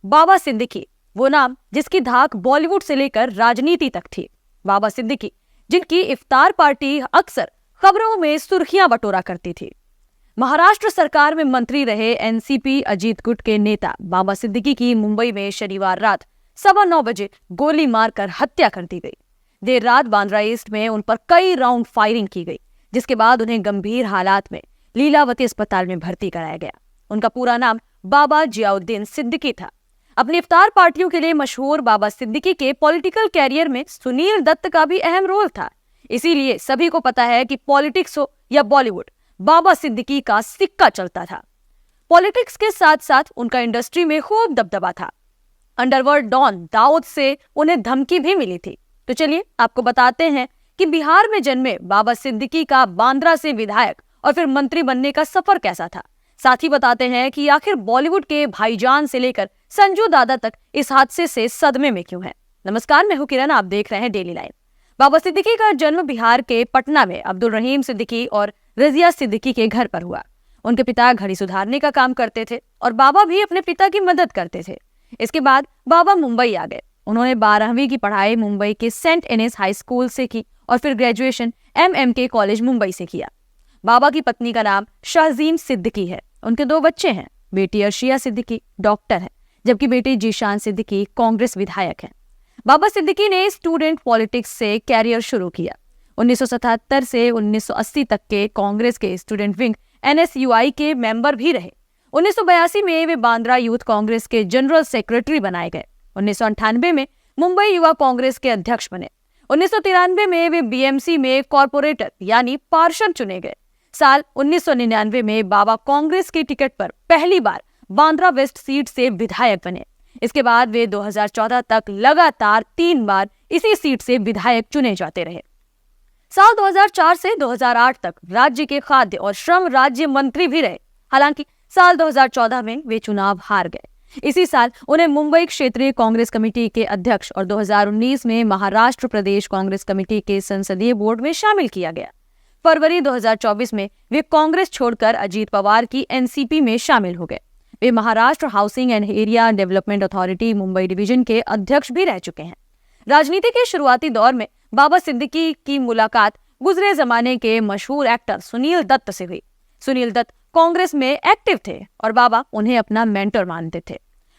बाबा सिद्दीकी, वो नाम जिसकी धाक बॉलीवुड से लेकर राजनीति तक थी। बाबा सिद्दीकी, जिनकी इफ्तार पार्टी अक्सर खबरों में सुर्खियां बटोरा करती थी। महाराष्ट्र सरकार में मंत्री रहे एनसीपी अजीत गुट के नेता बाबा सिद्दीकी की मुंबई में शनिवार रात 9:15 बजे गोली मारकर हत्या कर दी गई। देर रात बांद्रा ईस्ट में उन पर कई राउंड फायरिंग की गई, जिसके बाद उन्हें गंभीर हालात में लीलावती अस्पताल में भर्ती कराया गया। उनका पूरा नाम बाबा जियाउद्दीन सिद्दीकी था। अपनी इफ्तार पार्टियों के लिए मशहूर बाबा सिद्दीकी के पॉलिटिकल कैरियर में सुनील दत्त का भी अहम रोल था। इसीलिए सभी को पता है कि पॉलिटिक्स हो या बॉलीवुड, बाबा सिद्दीकी का सिक्का चलता था। पॉलिटिक्स के साथ साथ उनका इंडस्ट्री में खूब दबदबा था। अंडरवर्ल्ड डॉन दाऊद से उन्हें धमकी भी मिली थी। तो चलिए आपको बताते हैं कि बिहार में जन्मे बाबा सिद्दीकी का बांद्रा से विधायक और फिर मंत्री बनने का सफर कैसा था। साथ ही बताते हैं कि आखिर बॉलीवुड के भाईजान से लेकर संजू दादा तक इस हादसे से सदमे में क्यों है। नमस्कार, मैं हूं किरण, आप देख रहे हैं डेली लाइफ। बाबा सिद्दीकी का जन्म बिहार के पटना में अब्दुल रहीम सिद्दीकी और रजिया सिद्दीकी के घर पर हुआ। उनके पिता घड़ी सुधारने का काम करते थे और बाबा भी अपने पिता की मदद करते थे। इसके बाद बाबा मुंबई आ गए। उन्होंने 12वीं की पढ़ाई मुंबई के सेंट एनिस हाई स्कूल से की और फिर ग्रेजुएशन MMK कॉलेज मुंबई से किया। बाबा की पत्नी का नाम शाहजीन सिद्दीकी है। उनके 2 बच्चे हैं। बेटी अर्शिया सिद्दीकी डॉक्टर है, जबकि बेटी जीशान सिद्दीकी कांग्रेस विधायक है। बाबा सिद्दीकी ने स्टूडेंट पॉलिटिक्स से कैरियर शुरू किया। 1977 से 1980 तक के कांग्रेस के स्टूडेंट विंग NSUI के मेंबर भी रहे। 1982 में वे बांद्रा यूथ कांग्रेस के जनरल सेक्रेटरी बनाए गए। 1998 में मुंबई युवा कांग्रेस के अध्यक्ष बने। 1993 में वे BMC में कॉर्पोरेटर यानी पार्षद चुने गए। साल 1999 में बाबा कांग्रेस की टिकट पर पहली बार बांद्रा वेस्ट सीट से विधायक बने। इसके बाद वे 2014 तक लगातार 3 बार इसी सीट से विधायक चुने जाते रहे। साल 2004 से 2008 तक राज्य के खाद्य और श्रम राज्य मंत्री भी रहे। हालांकि साल 2014 में वे चुनाव हार गए। इसी साल उन्हें मुंबई क्षेत्रीय कांग्रेस कमेटी के अध्यक्ष और 2019 में महाराष्ट्र प्रदेश कांग्रेस कमेटी के संसदीय बोर्ड में शामिल किया गया। फरवरी 2024 में वे कांग्रेस छोड़कर अजीत पवार की NCP में शामिल हो गए। वे Maharashtra housing and area development authority Mumbai division के अध्यक्ष भी रह चुके हैं। राजनीति के शुरुआती दौर में बाबा सिद्दीकी की मुलाकात गुजरे जमाने के मशहूर एक्टर सुनील दत्त से हुई। सुनील दत्त कांग्रेस में एक्टिव थे और बाबा उन्हें अपना मेंटर मानते थे।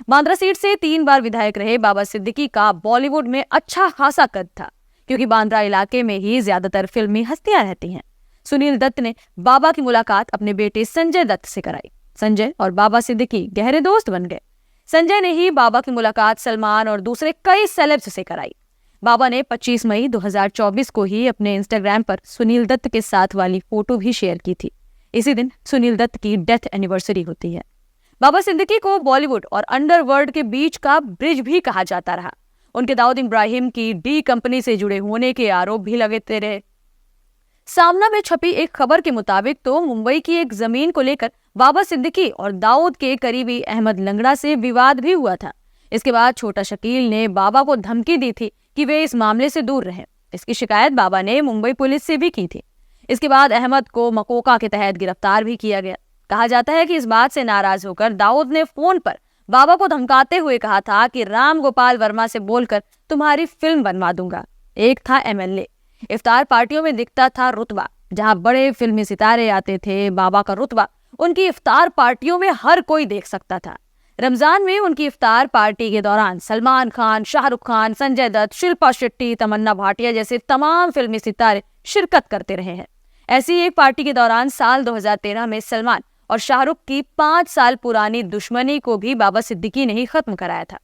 बांद्रा सीट से 3 बार विधायक रहे बाबा सिद्दीकी का बॉलीवुड में अच्छा खासा कद था, क्योंकि बांद्रा इलाके में ही ज्यादातर फिल्मी हस्तियां रहती हैं। सुनील दत्त ने बाबा की मुलाकात अपने बेटे संजय दत्त से कराई। संजय और बाबा सिद्दीकी गहरे दोस्त बन गए। संजय ने ही बाबा की मुलाकात सलमान और दूसरे कई सेलेब्स से कराई। बाबा ने 25 मई 2024 को ही अपने इंस्टाग्राम पर सुनील दत्त के साथ वाली फोटो भी शेयर की थी। इसी दिन सुनील दत्त की डेथ एनिवर्सरी होती है। बाबा सिद्दीकी को बॉलीवुड और अंडरवर्ल्ड के बीच का ब्रिज भी कहा जाता रहा। उनके दाऊद इब्राहिम की डी कंपनी से जुड़े होने के आरोप भी लगते रहे। सामना में छपी एक खबर के मुताबिक तो मुंबई की एक जमीन को लेकर बाबा सिद्दीकी और दाऊद के करीबी अहमद लंगड़ा से विवाद भी हुआ था। इसके बाद छोटा शकील ने बाबा को धमकी दी थी कि वे इस मामले से दूर रहें। इसकी शिकायत बाबा ने मुंबई पुलिस से भी की थी। इसके बाद अहमद को मकोका के तहत गिरफ्तार भी किया गया। कहा जाता है कि इस बात से नाराज होकर दाऊद ने फोन पर बाबा को धमकाते हुए कहा था कि राम गोपाल वर्मा से बोलकर तुम्हारी फिल्म बनवा दूंगा। एक था MLA। इफ्तार पार्टियों में दिखता था रुतबा। जहां बड़े फिल्मी सितारे आते थे, बाबा का रुतबा उनकी इफ्तार पार्टियों में हर कोई देख सकता था। रमजान में उनकी इफ्तार पार्टी के दौरान सलमान खान, शाहरुख खान, संजय दत्त, शिल्पा शेट्टी, तमन्ना भाटिया जैसे तमाम फिल्मी सितारे शिरकत करते रहे हैं। ऐसी एक पार्टी के दौरान साल 2013 में सलमान और शाहरुख की 5 साल पुरानी दुश्मनी को भी बाबा सिद्दीकी ने ही खत्म कराया था।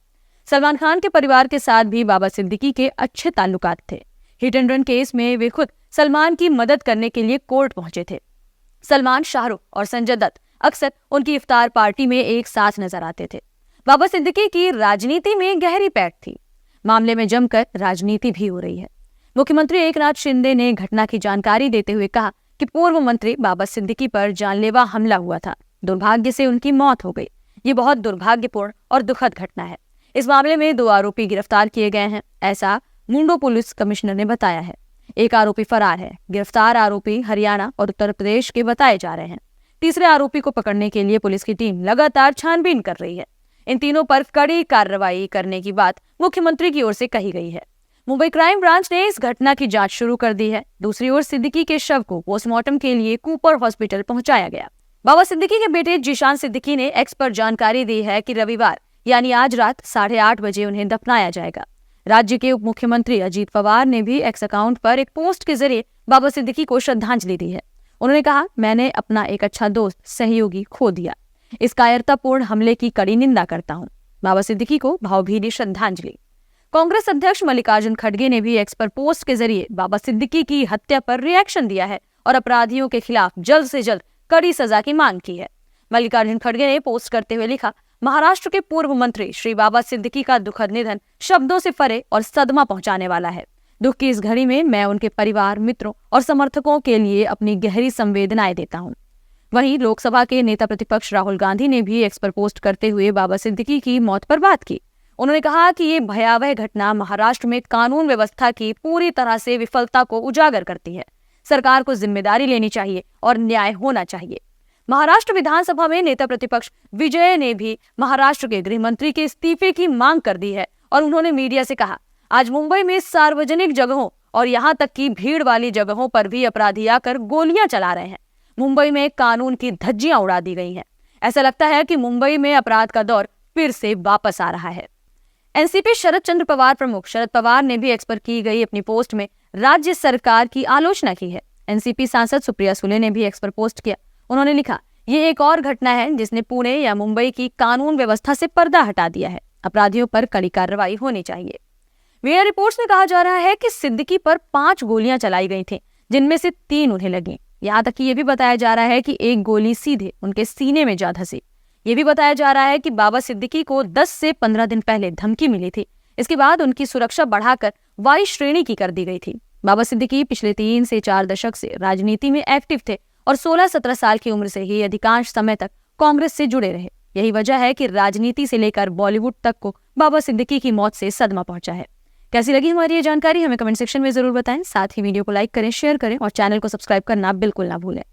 सलमान खान के परिवार के साथ भी बाबा सिद्दीकी के अच्छे ताल्लुकात थे। हिट एंड रन केस में वे खुद सलमान की मदद करने के लिए कोर्ट पहुंचे थे। सलमान, शाहरुख और संजय दत्त अक्सर उनकी इफ्तार पार्टी में एक साथ नजर आते थे। बाबा सिद्दीकी की राजनीति में गहरी पैठ थी। मामले में जमकर राजनीति भी हो रही है। मुख्यमंत्री एकनाथ शिंदे ने घटना की जानकारी देते हुए कहा कि पूर्व मंत्री बाबा सिद्दीकी पर जानलेवा हमला हुआ था। दुर्भाग्य से उनकी मौत हो गई। ये बहुत दुर्भाग्यपूर्ण और दुखद घटना है। इस मामले में 2 आरोपी गिरफ्तार किए गए हैं, ऐसा मुंडो पुलिस कमिश्नर ने बताया है। एक आरोपी फरार है। गिरफ्तार आरोपी हरियाणा और उत्तर प्रदेश के बताए जा रहे हैं। तीसरे आरोपी को पकड़ने के लिए पुलिस की टीम लगातार छानबीन कर रही है। इन तीनों पर कड़ी कार्रवाई करने की बात मुख्यमंत्री की ओर से कही गई है। मुंबई क्राइम ब्रांच ने इस घटना की जांच शुरू कर दी है। दूसरी ओर सिद्दीकी के शव को पोस्टमार्टम के लिए कूपर हॉस्पिटल पहुंचाया गया। बाबा सिद्दीकी के बेटे जीशान सिद्दीकी ने एक्स पर जानकारी दी है कि रविवार यानी आज रात 8:30 बजे उन्हें दफनाया जाएगा। राज्य के उप मुख्यमंत्री अजीत पवार ने भी एक्स अकाउंट पर एक पोस्ट के जरिए बाबा सिद्दीकी को श्रद्धांजलि दी है। उन्होंने कहा, मैंने अपना एक अच्छा दोस्त सहयोगी खो दिया। इस कायरतापूर्ण हमले की कड़ी निंदा करता हूँ। बाबा सिद्दीकी को भावभीनी श्रद्धांजलि। कांग्रेस अध्यक्ष मल्लिकार्जुन खड़गे ने भी एक्स पर पोस्ट के जरिए बाबा सिद्दीकी की हत्या पर रिएक्शन दिया है और अपराधियों के खिलाफ जल्द से जल्द कड़ी सजा की मांग की है। मल्लिकार्जुन खड़गे ने पोस्ट करते हुए लिखा, महाराष्ट्र के पूर्व मंत्री श्री बाबा सिद्दीकी का दुखद निधन शब्दों से परे और सदमा पहुंचाने वाला है। दुख की इस घड़ी में मैं उनके परिवार, मित्रों और समर्थकों के लिए अपनी गहरी संवेदनाएं देता हूं। वहीं लोकसभा के नेता प्रतिपक्ष राहुल गांधी ने भी एक्स पर पोस्ट करते हुए बाबा सिद्दीकी की मौत पर बात की। उन्होंने कहा कि ये भयावह घटना महाराष्ट्र में कानून व्यवस्था की पूरी तरह से विफलता को उजागर करती है। सरकार को जिम्मेदारी लेनी चाहिए और न्याय होना चाहिए। महाराष्ट्र विधानसभा में नेता प्रतिपक्ष विजय ने भी महाराष्ट्र के गृह मंत्री के इस्तीफे की मांग कर दी है और उन्होंने मीडिया से कहा, आज मुंबई में सार्वजनिक जगहों और यहां तक कि भीड़ वाली जगहों पर भी अपराधी आकर गोलियां चला रहे हैं। मुंबई में कानून की धज्जियां उड़ा दी गई हैं। ऐसा लगता है कि मुंबई में अपराध का दौर फिर से वापस आ रहा है। एनसीपी शरद चंद्र पवार प्रमुख शरद पवार ने भी एक्स पर की गई अपनी पोस्ट में राज्य सरकार की आलोचना की है। एनसीपी सांसद सुप्रिया सुले ने भी एक्स पर पोस्ट किया। उन्होंने लिखा, ये एक और घटना है जिसने पुणे या मुंबई की कानून व्यवस्था से पर्दा हटा दिया है। अपराधियों पर कड़ी कार्रवाई होनी चाहिए। मीडिया रिपोर्ट्स में कहा जा रहा है कि सिद्दीकी पर 5 गोलियां चलाई गई थी, जिनमें से 3 उन्हें लगी। यहाँ तक कि यह भी बताया जा रहा है कि एक गोली सीधे उनके सीने में जा धंसी। ये भी बताया जा रहा है कि बाबा सिद्दीकी को 10 से 15 दिन पहले धमकी मिली थी। इसके बाद उनकी सुरक्षा बढ़ाकर वाई श्रेणी की कर दी गई थी। बाबा सिद्दीकी पिछले 3 से 4 दशक से राजनीति में एक्टिव थे और 16-17 साल की उम्र से ही अधिकांश समय तक कांग्रेस से जुड़े रहे। यही वजह है कि राजनीति से लेकर बॉलीवुड तक को बाबा सिद्दीकी की मौत से सदमा पहुंचा है। कैसी लगी हमारी ये जानकारी हमें कमेंट सेक्शन में जरूर बताएं। साथ ही वीडियो को लाइक करें, शेयर करें और चैनल को सब्सक्राइब करना बिल्कुल ना भूलें।